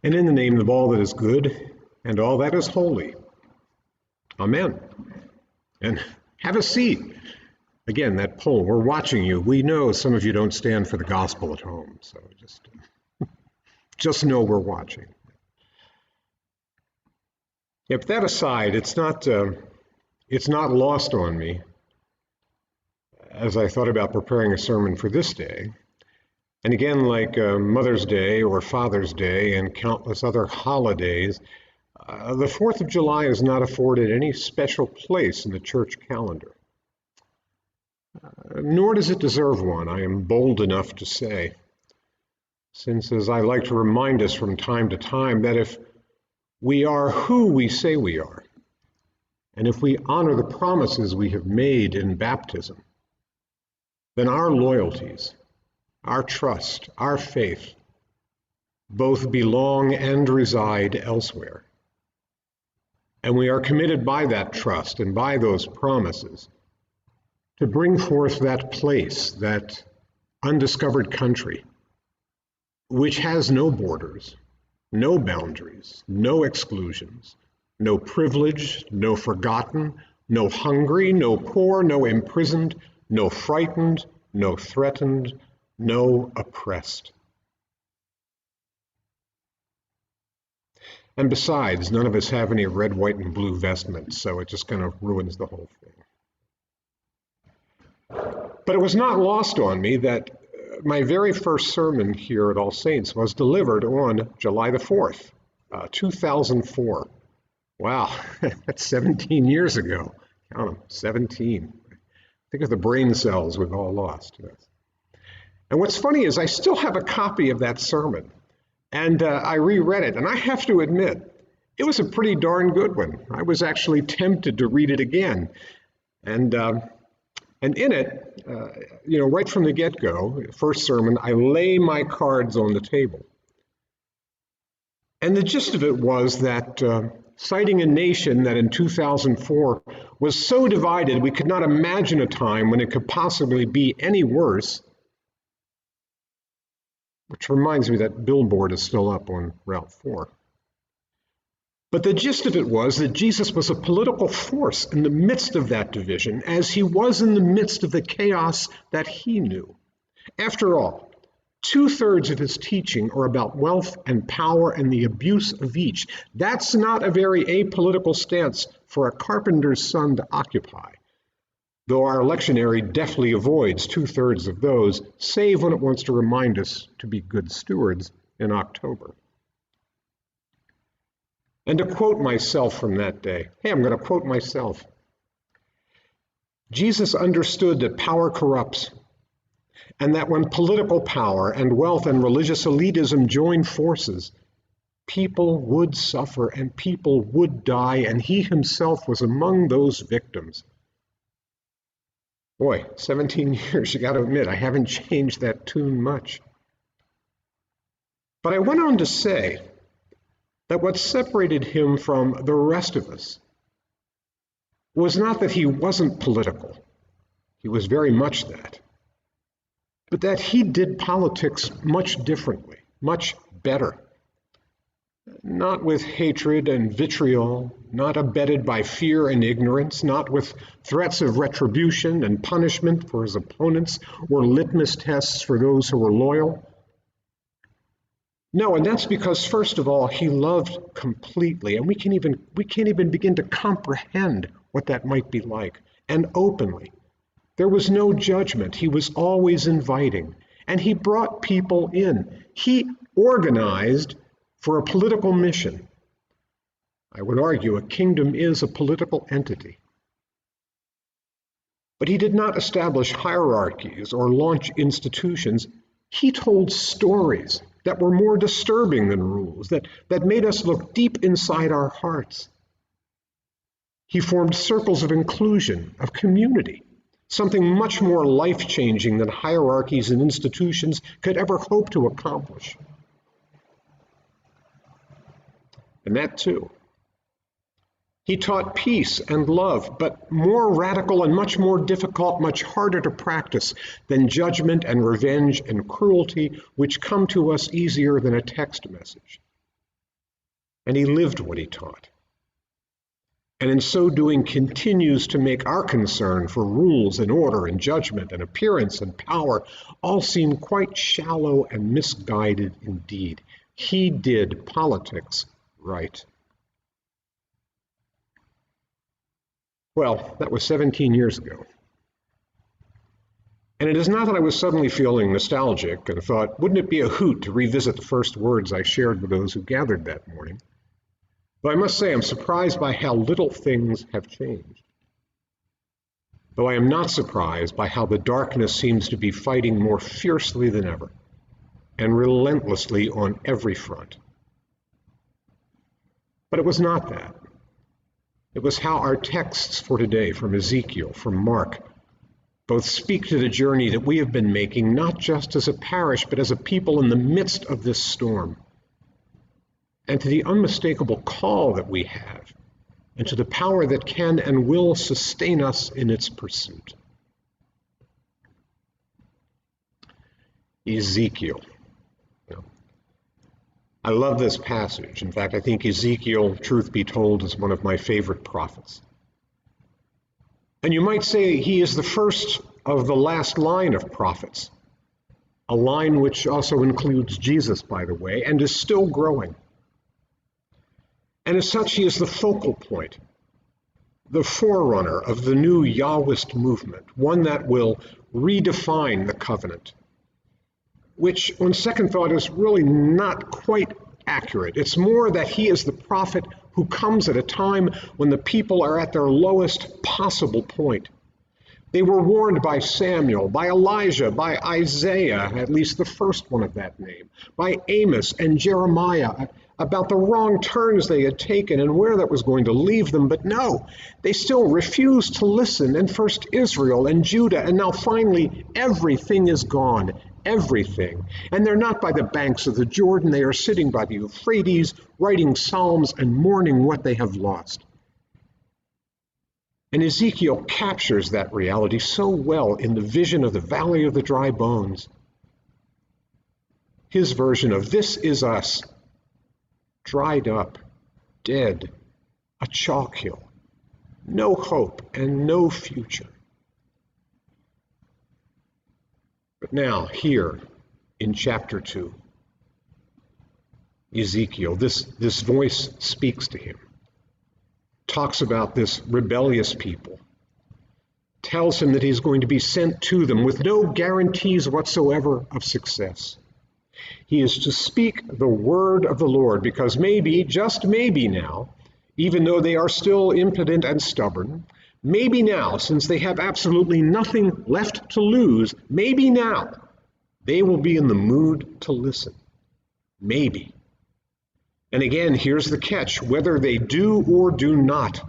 and in the name of all that is good and all that is holy. Amen. And have a seat. Again, that poll, we're watching you. We know some of you don't stand for the gospel at home, so just know we're watching. If that aside, it's not lost on me, as I thought about preparing a sermon for this day, and again, like Mother's Day or Father's Day and countless other holidays, the 4th of July is not afforded any special place in the church calendar. Nor does it deserve one, I am bold enough to say, since as I like to remind us from time to time that if we are who we say we are, and if we honor the promises we have made in baptism, then our loyalties, our trust, our faith, both belong and reside elsewhere. And we are committed by that trust and by those promises to bring forth that place, that undiscovered country, which has no borders, no boundaries, no exclusions, no privileged, no forgotten, no hungry, no poor, no imprisoned, no frightened, no threatened, no oppressed. And besides, none of us have any red, white, and blue vestments, so it just kind of ruins the whole thing. But it was not lost on me that my very first sermon here at All Saints was delivered on July the 4th, 2004. Wow, that's 17 years ago. Count them, 17. Think of the brain cells we've all lost. Yes. And what's funny is I still have a copy of that sermon, and I reread it, and I have to admit, it was a pretty darn good one. I was actually tempted to read it again. And in it, right from the get-go, first sermon, I lay my cards on the table. And the gist of it was that citing a nation that in 2004 was so divided we could not imagine a time when it could possibly be any worse, which reminds me that billboard is still up on Route 4. But the gist of it was that Jesus was a political force in the midst of that division, as he was in the midst of the chaos that he knew. After all, 2/3 of his teaching are about wealth and power and the abuse of each. That's not a very apolitical stance for a carpenter's son to occupy, though our lectionary deftly avoids 2/3 of those, save when it wants to remind us to be good stewards in October. And to quote myself from that day, I'm going to quote myself. Jesus understood that power corrupts, and that when political power and wealth and religious elitism join forces, people would suffer and people would die, and he himself was among those victims. Boy, 17 years, you got to admit, I haven't changed that tune much. But I went on to say that what separated him from the rest of us was not that he wasn't political. He was very much that. But that he did politics much differently, much better. Not with hatred and vitriol, not abetted by fear and ignorance, not with threats of retribution and punishment for his opponents or litmus tests for those who were loyal. No, and that's because, first of all, he loved completely, and we can't even begin to comprehend what that might be like, and openly. There was no judgment. He was always inviting, and he brought people in. He organized for a political mission. I would argue a kingdom is a political entity. But he did not establish hierarchies or launch institutions. He told stories that were more disturbing than rules, that made us look deep inside our hearts. He formed circles of inclusion, of community, something much more life-changing than hierarchies and institutions could ever hope to accomplish. And that too. He taught peace and love, but more radical and much more difficult, much harder to practice than judgment and revenge and cruelty, which come to us easier than a text message. and he lived what he taught. And in so doing continues to make our concern for rules and order and judgment and appearance and power all seem quite shallow and misguided indeed. He did politics right. Well, that was 17 years ago. And it is not that I was suddenly feeling nostalgic and thought, wouldn't it be a hoot to revisit the first words I shared with those who gathered that morning? But I must say I'm surprised by how little things have changed. Though I am not surprised by how the darkness seems to be fighting more fiercely than ever and relentlessly on every front. But it was not that. It was how our texts for today from Ezekiel, from Mark, both speak to the journey that we have been making, not just as a parish, but as a people in the midst of this storm, and to the unmistakable call that we have, and to the power that can and will sustain us in its pursuit. Ezekiel. I love this passage. In fact, I think Ezekiel, truth be told, is one of my favorite prophets. And you might say he is the first of the last line of prophets, a line which also includes Jesus, by the way, and is still growing. And as such, he is the focal point, the forerunner of the new Yahwist movement, one that will redefine the covenant, which on second thought is really not quite accurate. It's more that he is the prophet who comes at a time when the people are at their lowest possible point. They were warned by Samuel, by Elijah, by Isaiah, at least the first one of that name, by Amos and Jeremiah, about the wrong turns they had taken and where that was going to leave them. But no, they still refused to listen. And first Israel and Judah, and now finally everything is gone. Everything. And they're not by the banks of the Jordan. They are sitting by the Euphrates, writing psalms and mourning what they have lost. And Ezekiel captures that reality so well in the vision of the valley of the dry bones. His version of this is us, dried up, dead, a chalk hill, no hope and no future. But now, here in chapter 2, Ezekiel, this voice speaks to him, talks about this rebellious people, tells him that he's going to be sent to them with no guarantees whatsoever of success. He is to speak the word of the Lord because maybe, just maybe now, even though they are still impotent and stubborn, maybe now, since they have absolutely nothing left to lose, maybe now they will be in the mood to listen. Maybe. And again, here's the catch. Whether they do or do not,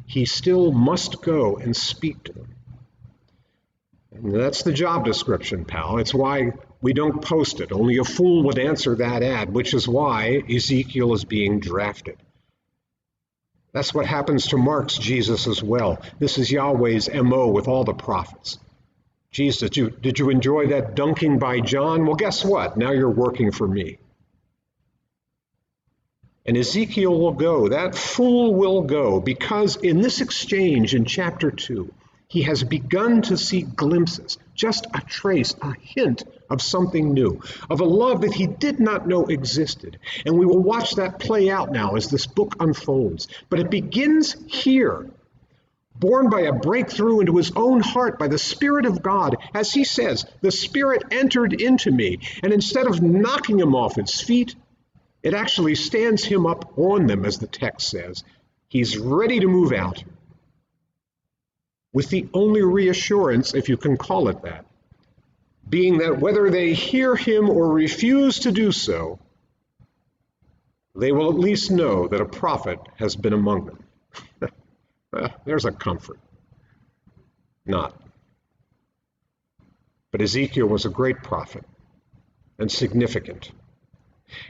he still must go and speak to them. And that's the job description, pal. It's why we don't post it. Only a fool would answer that ad, which is why Ezekiel is being drafted. That's what happens to Mark's Jesus as well. This is Yahweh's MO with all the prophets. Jesus, did you enjoy that dunking by John? Well, guess what? Now you're working for me. And Ezekiel will go, that fool will go, because in this exchange in chapter 2, he has begun to see glimpses, just a trace, a hint of something new, of a love that he did not know existed. And we will watch that play out now as this book unfolds. But it begins here, born by a breakthrough into his own heart by the Spirit of God. As he says, the Spirit entered into me, and instead of knocking him off his feet, it actually stands him up on them, as the text says. He's ready to move out, with the only reassurance, if you can call it that, being that whether they hear him or refuse to do so, they will at least know that a prophet has been among them. Well, there's a comfort. Not. But Ezekiel was a great prophet and significant.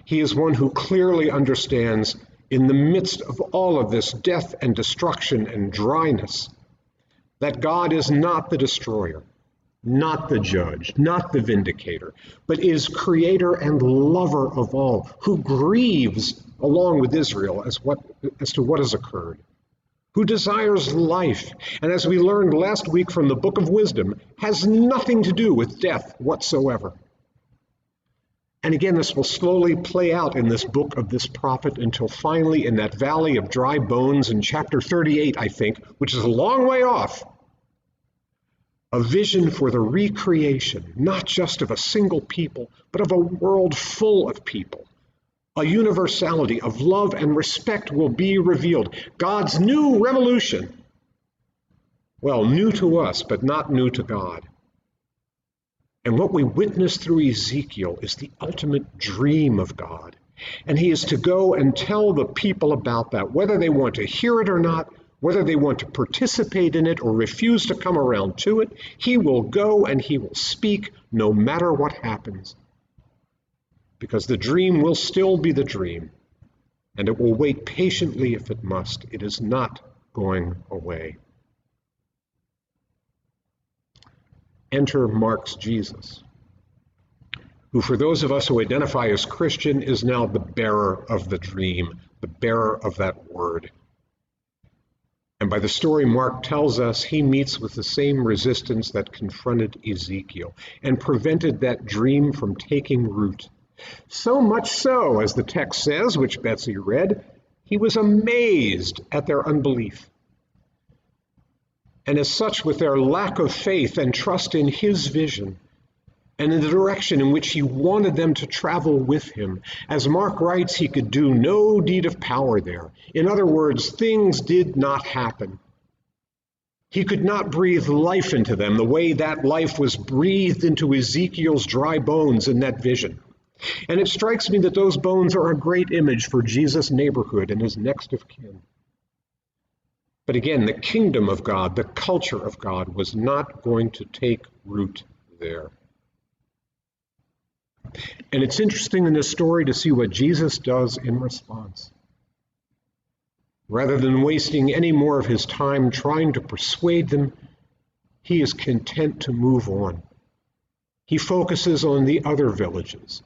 He is one who clearly understands, in the midst of all of this death and destruction and dryness, that God is not the destroyer, not the judge, not the vindicator, but is creator and lover of all, who grieves along with Israel as to what has occurred, who desires life, and as we learned last week from the Book of Wisdom, has nothing to do with death whatsoever. And again, this will slowly play out in this book of this prophet until finally in that valley of dry bones in chapter 38, I think, which is a long way off, a vision for the recreation, not just of a single people, but of a world full of people. A universality of love and respect will be revealed. God's new revolution. Well, new to us, but not new to God. And what we witness through Ezekiel is the ultimate dream of God. And he is to go and tell the people about that, whether they want to hear it or not, whether they want to participate in it or refuse to come around to it. He will go and he will speak no matter what happens. Because the dream will still be the dream, and it will wait patiently if it must. It is not going away. Enter Mark's Jesus, who for those of us who identify as Christian is now the bearer of the dream, the bearer of that word. And by the story Mark tells us, he meets with the same resistance that confronted Ezekiel and prevented that dream from taking root. So much so, as the text says, which Betsy read, he was amazed at their unbelief. And as such, with their lack of faith and trust in his vision and in the direction in which he wanted them to travel with him, as Mark writes, he could do no deed of power there. In other words, things did not happen. He could not breathe life into them the way that life was breathed into Ezekiel's dry bones in that vision. And it strikes me that those bones are a great image for Jesus' neighborhood and his next of kin. But again, the kingdom of God, the culture of God, was not going to take root there. And it's interesting in this story to see what Jesus does in response. Rather than wasting any more of his time trying to persuade them, he is content to move on. He focuses on the other villages,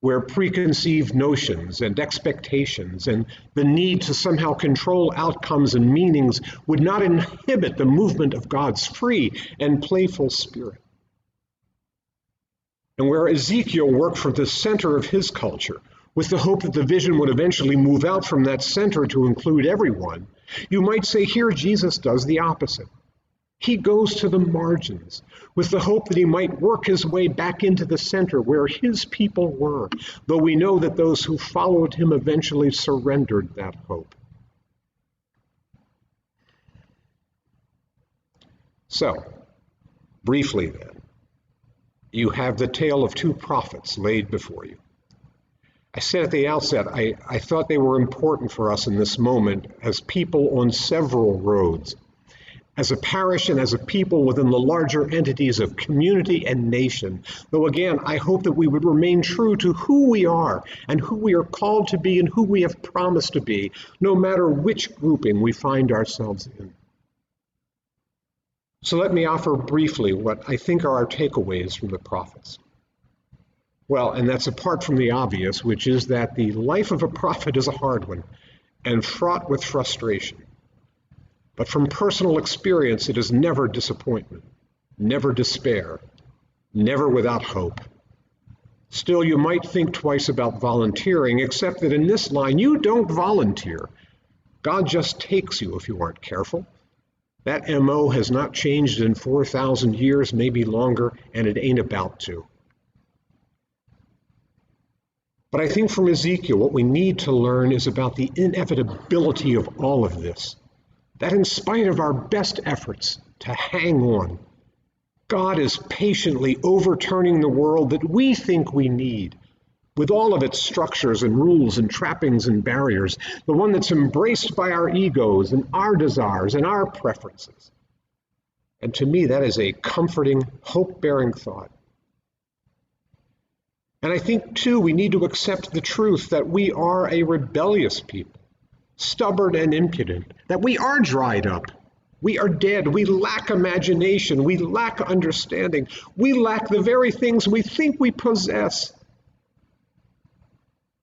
where preconceived notions and expectations and the need to somehow control outcomes and meanings would not inhibit the movement of God's free and playful spirit. And where Ezekiel worked from the center of his culture, with the hope that the vision would eventually move out from that center to include everyone, you might say here Jesus does the opposite. He goes to the margins with the hope that he might work his way back into the center where his people were, though we know that those who followed him eventually surrendered that hope. So, briefly then, you have the tale of two prophets laid before you. I said at the outset, I thought they were important for us in this moment as people on several roads, as a parish and as a people within the larger entities of community and nation. Though again, I hope that we would remain true to who we are and who we are called to be and who we have promised to be, no matter which grouping we find ourselves in. So let me offer briefly what I think are our takeaways from the prophets. Well, and that's apart from the obvious, which is that the life of a prophet is a hard one and fraught with frustration. But from personal experience, it is never disappointment, never despair, never without hope. Still, you might think twice about volunteering, except that in this line, you don't volunteer. God just takes you if you aren't careful. That MO has not changed in 4,000 years, maybe longer, and it ain't about to. But I think from Ezekiel, what we need to learn is about the inevitability of all of this. That in spite of our best efforts to hang on, God is patiently overturning the world that we think we need, with all of its structures and rules and trappings and barriers, the one that's embraced by our egos and our desires and our preferences. And to me, that is a comforting, hope-bearing thought. And I think, too, we need to accept the truth that we are a rebellious people, stubborn and impudent, that we are dried up, We are dead. We lack imagination. We lack understanding. We lack the very things we think we possess.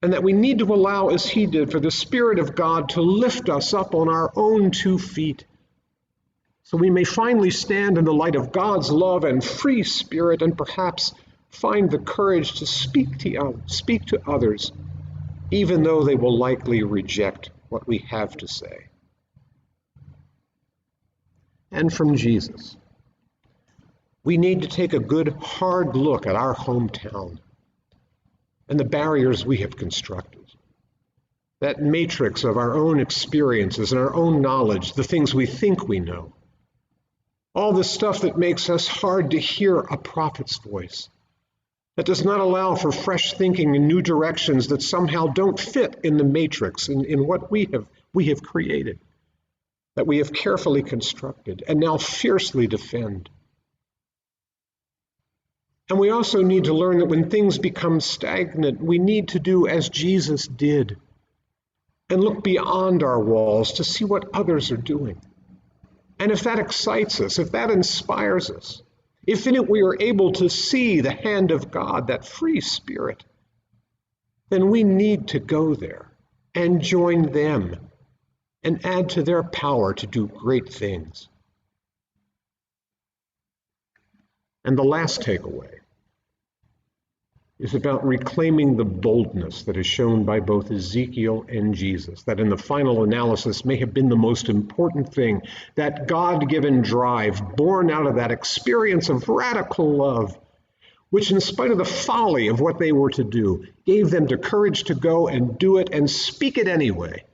And that we need to allow, as he did, for the Spirit of God to lift us up on our own 2 feet, so we may finally stand in the light of God's love and free spirit, and perhaps find the courage to speak to others, even though they will likely reject what we have to say. And from Jesus, we need to take a good, hard look at our hometown and the barriers we have constructed, that matrix of our own experiences and our own knowledge, the things we think we know, all the stuff that makes us hard to hear a prophet's voice, that does not allow for fresh thinking in new directions that somehow don't fit in the matrix, in what we have created, that we have carefully constructed and now fiercely defend. And we also need to learn that when things become stagnant, we need to do as Jesus did and look beyond our walls to see what others are doing. And if that excites us, if that inspires us, if in it we are able to see the hand of God, that free spirit, then we need to go there and join them and add to their power to do great things. And the last takeaway is about reclaiming the boldness that is shown by both Ezekiel and Jesus, that in the final analysis may have been the most important thing, that God-given drive born out of that experience of radical love, which in spite of the folly of what they were to do, gave them the courage to go and do it and speak it anyway.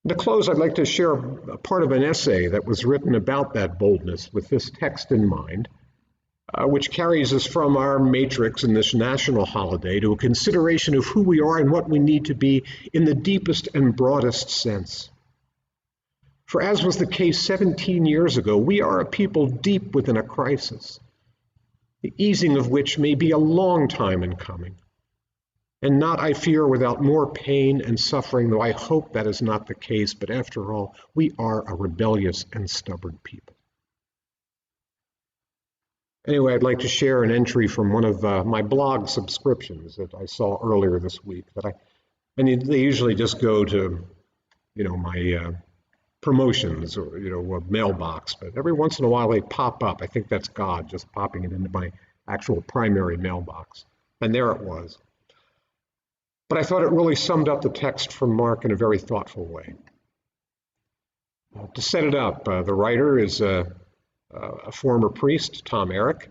To close, I'd like to share a part of an essay that was written about that boldness with this text in mind, which carries us from our matrix in this national holiday to a consideration of who we are and what we need to be in the deepest and broadest sense. For as was the case 17 years ago, we are a people deep within a crisis, the easing of which may be a long time in coming, and not, I fear, without more pain and suffering, though I hope that is not the case, but after all, we are a rebellious and stubborn people. Anyway, I'd like to share an entry from one of my blog subscriptions that I saw earlier this week. And they usually just go to, my promotions or, a mailbox. But every once in a while they pop up. I think that's God just popping it into my actual primary mailbox. And there it was. But I thought it really summed up the text from Mark in a very thoughtful way. To set it up, the writer is a former priest, Tom Eric.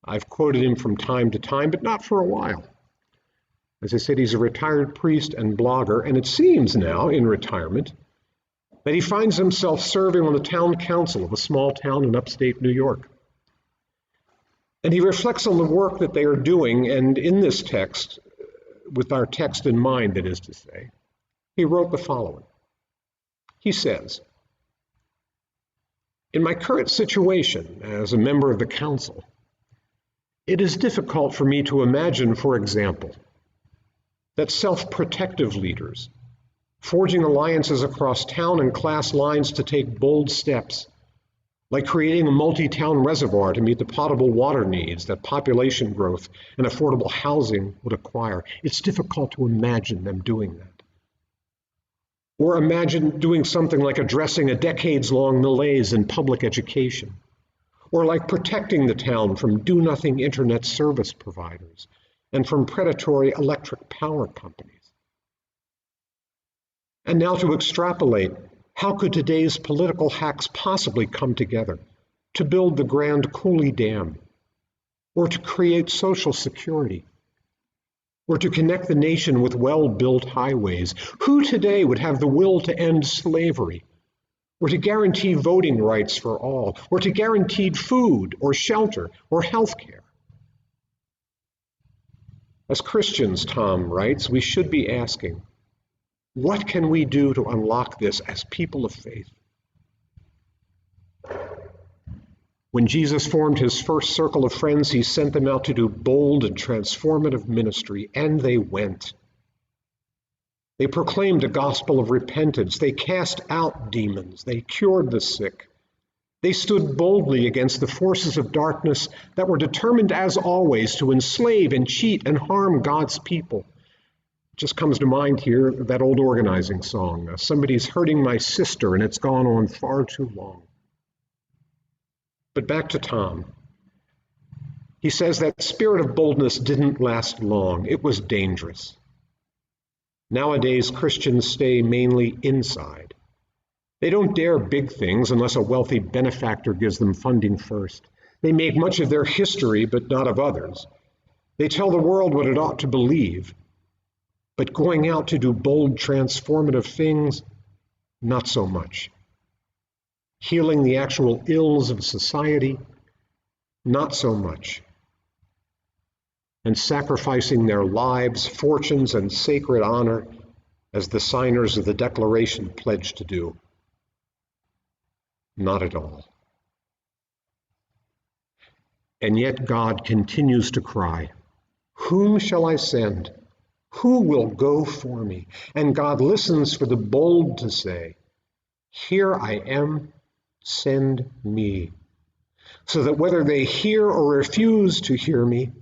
I've quoted him from time to time, but not for a while. As I said, he's a retired priest and blogger, and it seems now, in retirement, that he finds himself serving on the town council of a small town in upstate New York. And he reflects on the work that they are doing, and in this text, with our text in mind, that is to say, he wrote the following. He says, "In my current situation as a member of the council, it is difficult for me to imagine, for example, that self-protective leaders, forging alliances across town and class lines to take bold steps, like creating a multi-town reservoir to meet the potable water needs that population growth and affordable housing would acquire. It's difficult to imagine them doing that. Or imagine doing something like addressing a decades-long malaise in public education, or like protecting the town from do-nothing internet service providers and from predatory electric power companies. And now to extrapolate, how could today's political hacks possibly come together to build the Grand Coulee Dam, or to create social security, or to connect the nation with well-built highways? Who today would have the will to end slavery, or to guarantee voting rights for all, or to guarantee food or shelter or health care? As Christians, Tom writes, we should be asking, what can we do to unlock this as people of faith? When Jesus formed his first circle of friends, he sent them out to do bold and transformative ministry, and they went. They proclaimed a gospel of repentance. They cast out demons. They cured the sick. They stood boldly against the forces of darkness that were determined, as always, to enslave and cheat and harm God's people. It just comes to mind here that old organizing song, "Somebody's hurting my sister and it's gone on far too long." But back to Tom. He says that spirit of boldness didn't last long. It was dangerous. Nowadays, Christians stay mainly inside. They don't dare big things unless a wealthy benefactor gives them funding first. They make much of their history, but not of others. They tell the world what it ought to believe, but going out to do bold, transformative things, not so much. Healing the actual ills of society, not so much. And sacrificing their lives, fortunes, and sacred honor, as the signers of the Declaration pledged to do, not at all. And yet God continues to cry, "Whom shall I send? Who will go for me?" And God listens for the bold to say, "Here I am, send me." So that whether they hear or refuse to hear me,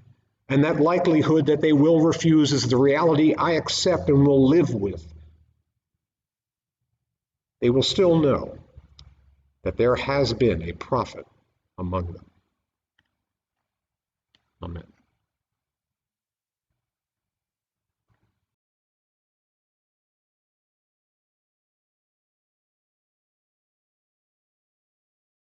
and that likelihood that they will refuse is the reality I accept and will live with, they will still know that there has been a prophet among them. Amen.